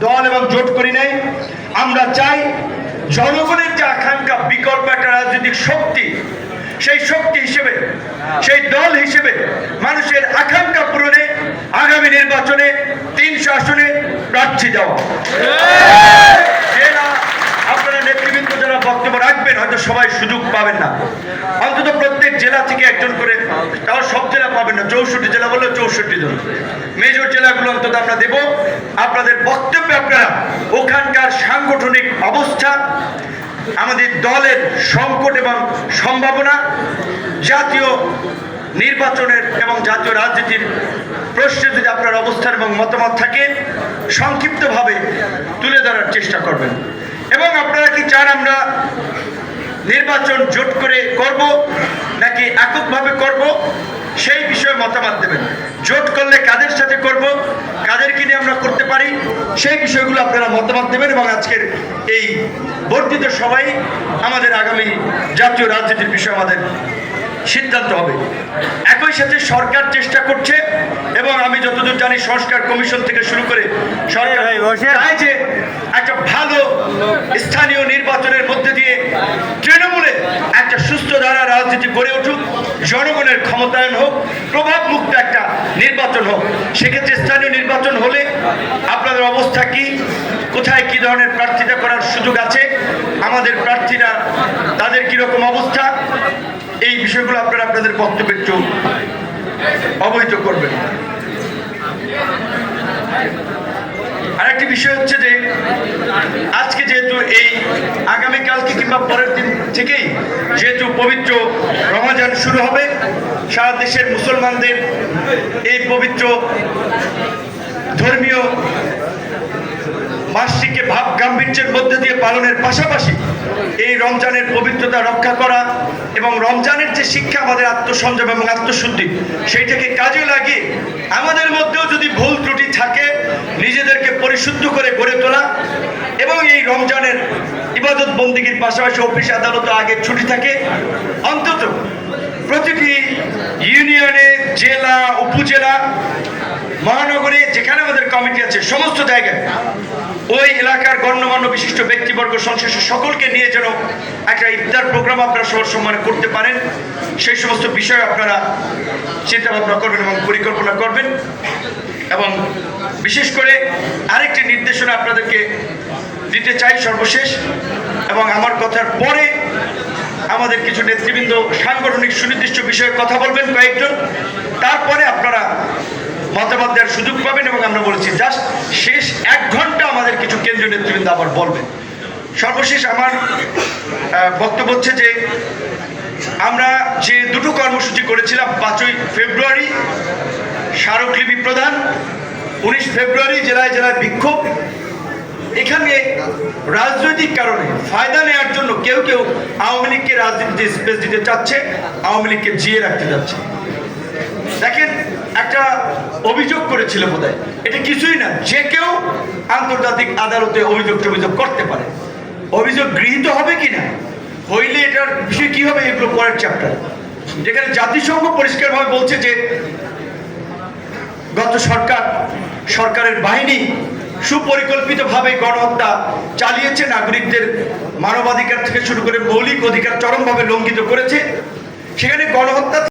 দল এবং জোট করি নাই। আমরা চাই জনগণের যে আকাঙ্ক্ষা, বিকল্প একটা রাজনৈতিক শক্তি, সেই শক্তি হিসেবে, সেই দল হিসেবে মানুষের আকাঙ্ক্ষা পূরণে আগামী নির্বাচনে 300 আসনে প্রার্থী দেওয়া। আপনারা নেতৃবৃন্দ যারা বক্তব্য রাখবেন হয়তো সবাই সুযোগ পাবেন না, অন্তত প্রত্যেক জেলা থেকে একজন করে, তাও সব জেলা পাবেন না, 64 জেলা বললে 64 জন, মেজর জেলাগুলো অন্তত আমরা দেব। আপনাদের বক্তব্যে আপনারা ওখানকার সাংগঠনিক অবস্থা, আমাদের দলের সংকট এবং সম্ভাবনা, জাতীয় নির্বাচনের এবং জাতীয় রাজনীতির প্রশ্নে যদি আপনার অবস্থান এবং মতামত থাকে সংক্ষিপ্তভাবে তুলে ধরার চেষ্টা করবেন। এবং আপনারা কি চান আমরা নির্বাচন জোট করে করব নাকি এককভাবে করব, সেই বিষয়ে মতামত দেবেন। জোট করলে কাদের সাথে করব, কাদেরকে নিয়ে আমরা করতে পারি, সেই বিষয়গুলো আপনারা মতামত দেবেন। এবং আজকের এই বর্ধিত সভায় আমাদের আগামী জাতীয় রাজনীতির বিষয়ে আমাদের সিদ্ধান্ত হবে। একই সাথে সরকার চেষ্টা করছে, এবং আমি যতদূর জানি সংস্কার কমিশন থেকে শুরু করে সরকার চায় যে একটা ভালো স্থানীয় নির্বাচনের মধ্যে দিয়ে তৃণমূলে একটা সুস্থ ধারা রাজনীতি গড়ে উঠুক, জনগণের ক্ষমতায়ন হোক, প্রভাব মুক্ত একটা নির্বাচন হোক। সেক্ষেত্রে স্থানীয় নির্বাচন হলে আপনাদের অবস্থা কি, কোথায় কি ধরনের প্রার্থিতা করার সুযোগ আছে, আমাদের প্রার্থীরা তাদের কিরকম অবস্থা, এই বিষয়গুলো আপনারা আপনাদের বক্তব্যের একটু অবহিত করবেন। আরেকটি বিষয় হচ্ছে যে আজকে যেহেতু এই আগামীকালকে কিংবা পরের দিন থেকেই যেহেতু পবিত্র রমজান শুরু হবে, সারা দেশের মুসলমানদের এই পবিত্র ধর্মীয় মাসটিকে ভাব গাম্ভীর্যের মধ্যে দিয়ে পালনের পাশাপাশি এই রমজানের পবিত্রতা রক্ষা করা এবং রমজানের যে শিক্ষা আমাদের আত্মসংযম এবং আত্মশুদ্ধি, সেইটাকে কাজে লাগিয়ে আমাদের মধ্যেও যদি ভুল ত্রুটি থাকে নিজেদেরকে পরিশুদ্ধ করে গড়ে তোলা। এবং এই রমজানের ইবাদত বন্দিগির পাশাপাশি অফিস আদালত আগে ছুটি থাকে, অন্তত প্রতিটি ইউনিয়নে, জেলা, উপজেলা, মহানগরে যেখানে আমাদের কমিটি আছে সমস্ত জায়গায় ওই এলাকার গণ্যমান্য বিশিষ্ট ব্যক্তিবর্গ সংশ্লিষ্ট সকলকে নিয়ে যেন একটা ইফতার প্রোগ্রাম আপনারা সবার সম্মানে করতে পারেন, সেই সমস্ত বিষয় আপনারা চিন্তা ভাবনা করবেন এবং পরিকল্পনা করবেন। এবং বিশেষ করে আরেকটি নির্দেশনা আপনাদেরকে দিতে চাই সর্বশেষ, এবং আমার কথার পরে আমাদের কিছু নেতৃবৃন্দ সাংগঠনিক সুনির্দিষ্ট বিষয়ে কথা বলবেন কয়েকজন, তারপরে আপনারা মতামত দেওয়ার সুযোগ পাবেন। এবং আমরা বলেছি জাস্ট শেষ 1 ঘন্টা আমাদের কিছু কেন্দ্রীয় নেতৃবৃন্দ আবার বলবেন। সর্বশেষ আমার বক্তব্য হচ্ছে যে আমরা যে দুটো কর্মসূচি করেছিলাম, 5ই ফেব্রুয়ারি স্মারকলিপি প্রদান, 19 ফেব্রুয়ারি জেলায় জেলায় বিক্ষোভ। এখানে রাজনৈতিক কারণে ফায়দা নেওয়ার জন্য কেউ কেউ আওয়ামী লীগকে রাজনীতিতে স্পেস দিতে চাচ্ছে, আওয়ামী লীগকে জিয়ে রাখতে যাচ্ছে। দেখেন, একটা অভিযোগ করেছিল বোধহয়, এটা কিছুই না, যে কেউ আন্তর্জাতিক আদালতে অভিযোগ করতে পারে। অভিযোগ গৃহীত হবে কিনা, হইলে এটার বিষয় কি হবে, এগুলো পরের চ্যাপ্টার। যেখানে জাতিসংঘ পরিষ্কারভাবে বলছে যে গত সরকারের বাহিনী সুপরিকল্পিতভাবে গণহত্যা চালিয়েছে, নাগরিকদের মানবাধিকার থেকে শুরু করে মৌলিক অধিকার চরমভাবে লঙ্ঘিত করেছে। সেখানে গণহত্যা